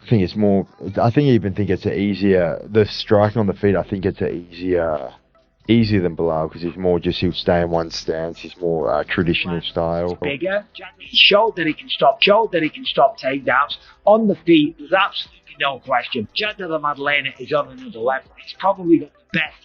I think it's more. I think even think it's the striking on the feet. I think it's easier than Bilal because he's more just he'll stay in one stance. He's more traditional style. Bigger. He showed that he can stop. Takedowns on the feet. There's absolutely no question. Jack Della Maddalena is on another level. He's probably got the best,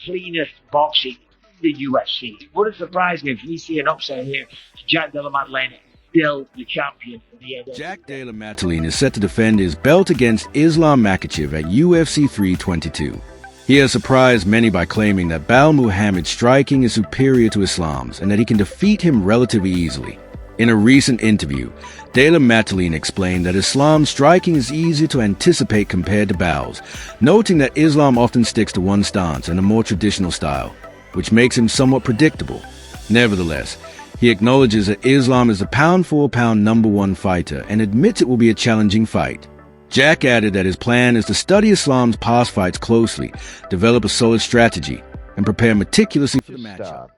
cleanest boxing in the UFC. It wouldn't surprise me if we see an upset here. Jack Della Maddalena still the champion for the end. Jack Della Maddalena is set to defend his belt against Islam Makhachev at UFC 322. He has surprised many by claiming that Belal Muhammad's striking is superior to Islam's and that he can defeat him relatively easily. In a recent interview, Della Maddalena explained that Islam's striking is easier to anticipate compared to Belal's, noting that Islam often sticks to one stance and a more traditional style, which makes him somewhat predictable. Nevertheless, he acknowledges that Islam is the pound-for-pound #1 fighter and admits it will be a challenging fight. Jack added that his plan is to study Islam's past fights closely, develop a solid strategy, and prepare meticulously for the matchup.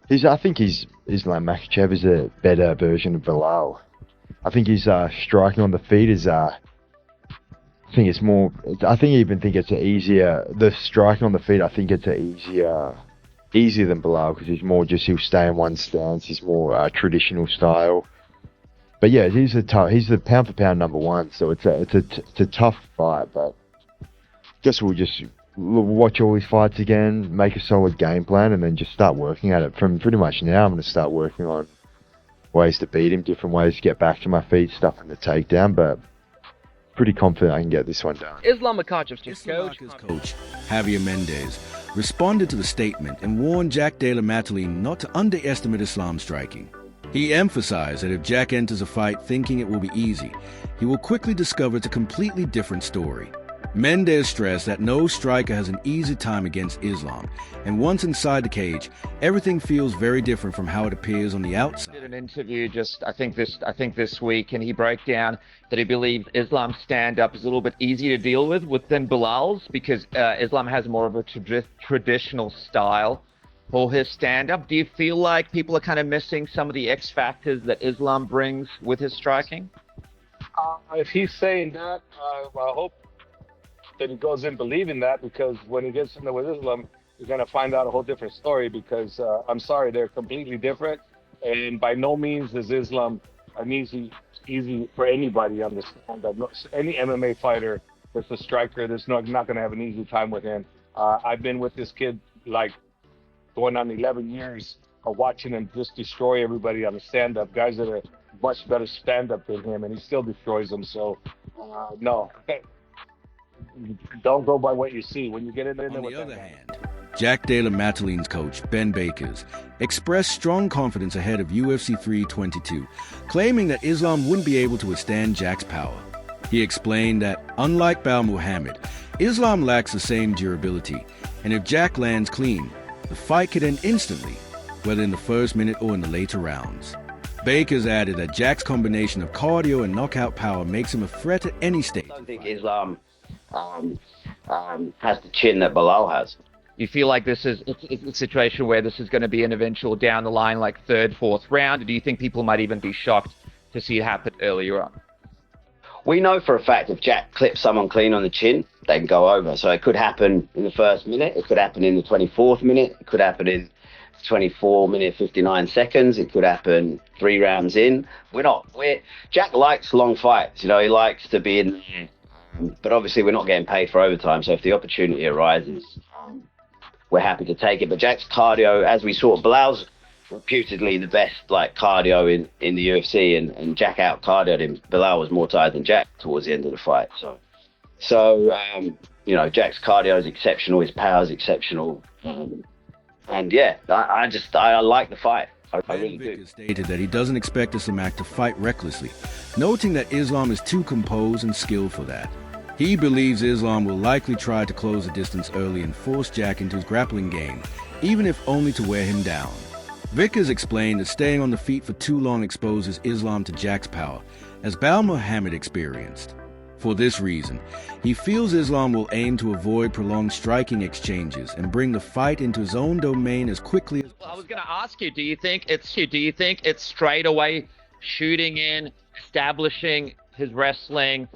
I think Islam Makhachev is a better version of Bilal. I think his striking on the feet is. I think it's more. I think even think it's the striking on the feet. I think it's easier than Bilal because he's more just he'll stay in one stance. He's more traditional style. But yeah, he's the pound for pound #1, so it's a tough fight. But guess we'll just watch all his fights again, make a solid game plan, and then just start working at it. From pretty much now, I'm going to start working on ways to beat him, different ways to get back to my feet, stuff in the takedown. But pretty confident I can get this one done. Islam Makhachev's coach, Javier Mendez, responded to the statement and warned Jack Della Maddalena not to underestimate Islam's striking. He emphasized that if Jack enters a fight thinking it will be easy, he will quickly discover it's a completely different story. Mendez stressed that no striker has an easy time against Islam, and once inside the cage, everything feels very different from how it appears on the outside. Did an interview I think this week, and he broke down that he believes Islam's stand-up is a little bit easier to deal with than Bilal's because Islam has more of a traditional style for his stand-up. Do you feel like people are kind of missing some of the X factors that Islam brings with his striking? If he's saying that, I hope that he goes in believing that, because when he gets in there with Islam, you're going to find out a whole different story because, I'm sorry, they're completely different. And by no means is Islam an easy for anybody on this stand-up. Any MMA fighter that's a striker that's not going to have an easy time with him. I've been with this kid like going on 11 years of watching him just destroy everybody on the stand-up. Guys that are much better stand-up than him, and he still destroys them. So, no. Don't go by what you see. When you get in there On with the other that hand, Jack Della Maddalena's coach, Ben Bakers, expressed strong confidence ahead of UFC 322, claiming that Islam wouldn't be able to withstand Jack's power. He explained that, unlike Belal Muhammad, Islam lacks the same durability, and if Jack lands clean, the fight could end instantly, whether in the first minute or in the later rounds. Bakers added that Jack's combination of cardio and knockout power makes him a threat at any stage. I don't think Islam has the chin that Bilal has. You feel like it's a situation where this is going to be an eventual down the line, like third, fourth round? Or do you think people might even be shocked to see it happen earlier on? We know for a fact if Jack clips someone clean on the chin, they can go over. So it could happen in the first minute, it could happen in the 24th minute, it could happen in 24 minutes 59 seconds, it could happen 3 rounds in. Jack likes long fights, he likes to be in, but obviously we're not getting paid for overtime. So if the opportunity arises, we're happy to take it. But Jack's cardio, as we saw, Bilal's reputedly the best cardio in the UFC, and Jack out cardioed him. Bilal was more tired than Jack towards the end of the fight. So Jack's cardio is exceptional, his power is exceptional, and yeah, I like the fight. I really do. Stated that he doesn't expect Islam to fight recklessly, noting that Islam is too composed and skilled for that. He believes Islam will likely try to close the distance early and force Jack into his grappling game, even if only to wear him down. Vickers explained that staying on the feet for too long exposes Islam to Jack's power, as Belal Muhammad experienced. For this reason, he feels Islam will aim to avoid prolonged striking exchanges and bring the fight into his own domain as quickly as possible. I was going to ask you, do you think it's straight away shooting in, establishing his wrestling,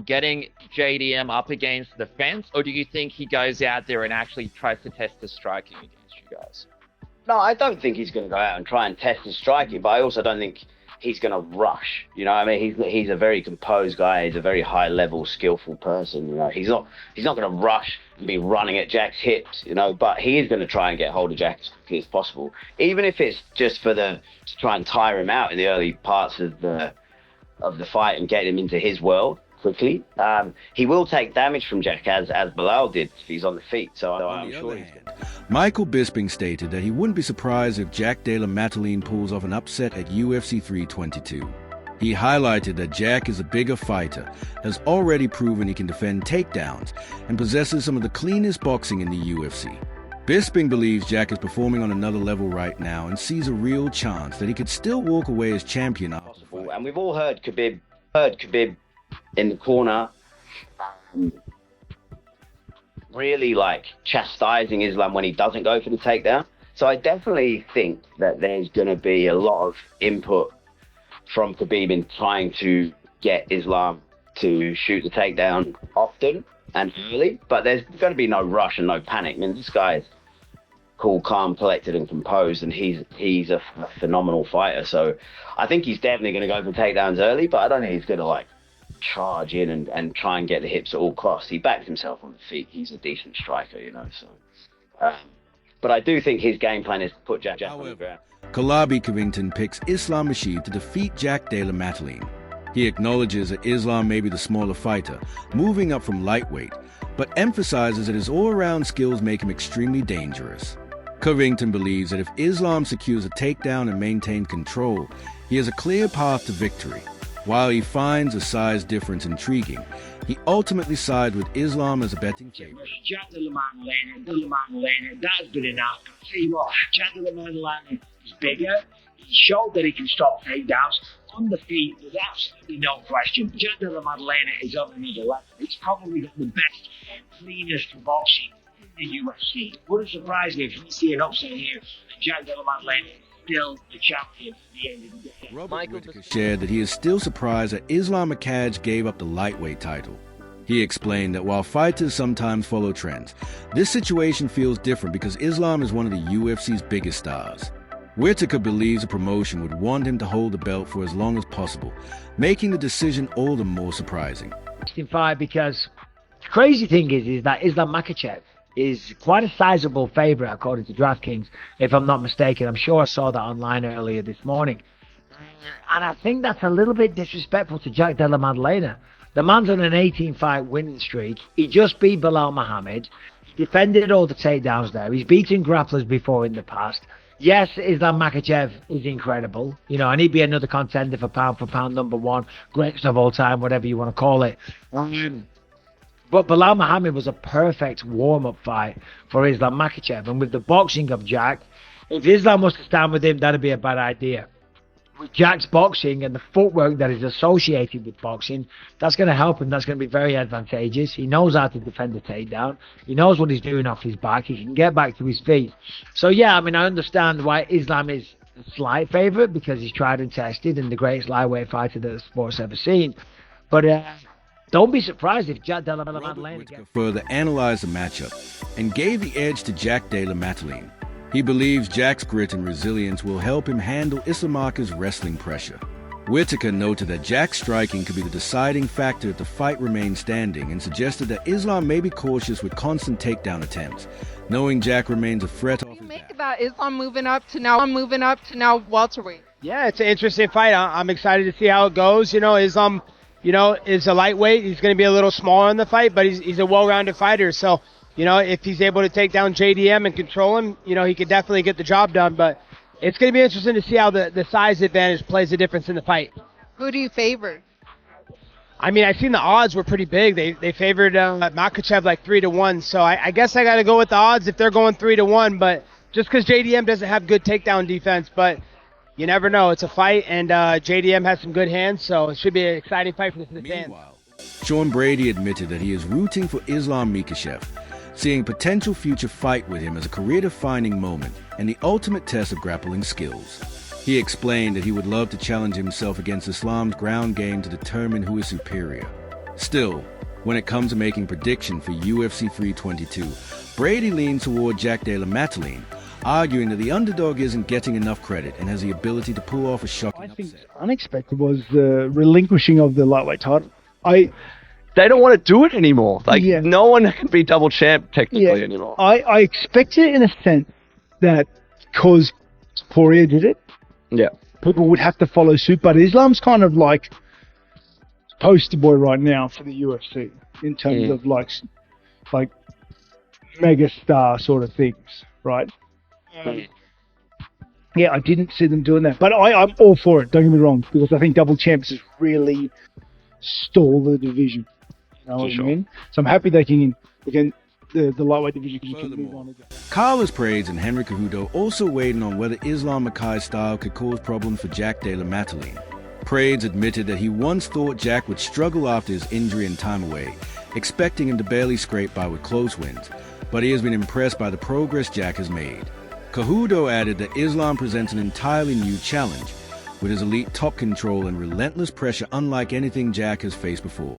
getting JDM up against the fence, or do you think he goes out there and actually tries to test the striking against you guys? No, I don't think he's going to go out and try and test his striking, but I also don't think he's going to rush. You know, I mean, he's a very composed guy. He's a very high level, skillful person. You know, he's not going to rush and be running at Jack's hips. You know, but he is going to try and get hold of Jack as quickly as possible, even if it's just to try and tire him out in the early parts of the fight and get him into his world quickly. He will take damage from Jack as Bilal did if he's on the feet. So I'm sure he's going to. Michael Bisping stated that he wouldn't be surprised if Jack Della Maddalena pulls off an upset at UFC 322. He highlighted that Jack is a bigger fighter, has already proven he can defend takedowns, and possesses some of the cleanest boxing in the UFC. Bisping believes Jack is performing on another level right now and sees a real chance that he could still walk away as champion after the fight. And we've all heard Khabib in the corner, really like chastising Islam when he doesn't go for the takedown. So I definitely think that there's going to be a lot of input from Khabib in trying to get Islam to shoot the takedown often and early, but there's going to be no rush and no panic. I mean, this guy's cool, calm, collected and composed, and he's a phenomenal fighter. So I think he's definitely going to go for takedowns early, but I don't think he's going to like charge in and try and get the hips at all costs. He backs himself on the feet. He's a decent striker, you know. So, but I do think his game plan is to put Jack on the ground. Colby Covington picks Islam Makhachev to defeat Jack Della Maddalena. He acknowledges that Islam may be the smaller fighter, moving up from lightweight, but emphasizes that his all-around skills make him extremely dangerous. Covington believes that if Islam secures a takedown and maintains control, he has a clear path to victory. While he finds the size difference intriguing, he ultimately sides with Islam as a betting favorite. Jack Della Maddalena, that has been enough. I'll tell you what, Jack Della Maddalena is bigger. He showed that he can stop takedowns. On the feet, there's absolutely no question. Jack Della Maddalena is on another level. He's probably got the best, cleanest boxing in the UFC. Wouldn't surprise me if we see an upset here and Jack Della Maddalena still the champion at the end of the day. Robert Whittaker shared that he is still surprised that Islam Makhachev gave up the lightweight title. He explained that while fighters sometimes follow trends, this situation feels different because Islam is one of the UFC's biggest stars. Whittaker believes the promotion would want him to hold the belt for as long as possible, making the decision all the more surprising. Interesting fight because the crazy thing is that Islam Makhachev is quite a sizable favourite according to DraftKings, if I'm not mistaken. I'm sure I saw that online earlier this morning. And I think that's a little bit disrespectful to Jack Della Maddalena. The man's on an 18-fight winning streak. He just beat Bilal Muhammad. He defended all the takedowns there. He's beaten grapplers before in the past. Yes, Islam Makhachev is incredible, you know, and he'd be another contender for pound #1, greatest of all time, whatever you want to call it. But Bilal Muhammad was a perfect warm-up fight for Islam Makhachev, and with the boxing of Jack, if Islam was to stand with him, that'd be a bad idea. With Jack's boxing and the footwork that is associated with boxing, that's going to help him. That's going to be very advantageous. He knows how to defend the takedown. He knows what he's doing off his back. He can get back to his feet. So, yeah, I mean, I understand why Islam is a slight favourite because he's tried and tested and the greatest lightweight fighter that the sport's ever seen. But don't be surprised if Jack Della Maddalena further analyzed the matchup and gave the edge to Jack Della Maddalena. He believes Jack's grit and resilience will help him handle Islam Makhachev's wrestling pressure. Whittaker noted that Jack's striking could be the deciding factor if the fight remains standing and suggested that Islam may be cautious with constant takedown attempts, knowing Jack remains a threat off his back. What do you make about Islam moving up to now welterweight? Yeah, it's an interesting fight. I'm excited to see how it goes. You know, Islam, is a lightweight. He's going to be a little smaller in the fight, but he's a well-rounded fighter. So, if he's able to take down JDM and control him, he could definitely get the job done. But it's going to be interesting to see how the size advantage plays a difference in the fight. Who do you favor? I mean, I've seen the odds were pretty big. They favored Makhachev like 3-1. So I guess I got to go with the odds if they're going 3-1. But just because JDM doesn't have good takedown defense, but you never know. It's a fight, and JDM has some good hands, so it should be an exciting fight for the fans. Meanwhile, Sean Brady admitted that he is rooting for Islam Makhachev, seeing a potential future fight with him as a career-defining moment and the ultimate test of grappling skills. He explained that he would love to challenge himself against Islam's ground game to determine who is superior. Still, when it comes to making prediction for UFC 322, Brady leans toward Jack Della Maddalena, arguing that the underdog isn't getting enough credit and has the ability to pull off a shocking I think upset. unexpected was the relinquishing of the lightweight title. They don't want to do it anymore. Like, Yeah. no one can be double champ technically Yeah. anymore. I expected it in a sense that because Poirier did it, Yeah. people would have to follow suit. But Islam's kind of like poster boy right now for the UFC in terms of like mega star sort of things, right? Yeah, I didn't see them doing that, but I'm all for it. Don't get me wrong, because I think double champs has really stall the division. You know what I mean? So I'm happy they can the lightweight division can move on again. Carlos Praeds and Henry Cejudo also waiting on whether Islam Makhachev's style could cause problems for Jack Della Maddalena. Praeds admitted that he once thought Jack would struggle after his injury and time away, expecting him to barely scrape by with close wins, but he has been impressed by the progress Jack has made. Cejudo added that Islam presents an entirely new challenge, with his elite top control and relentless pressure unlike anything Jack has faced before.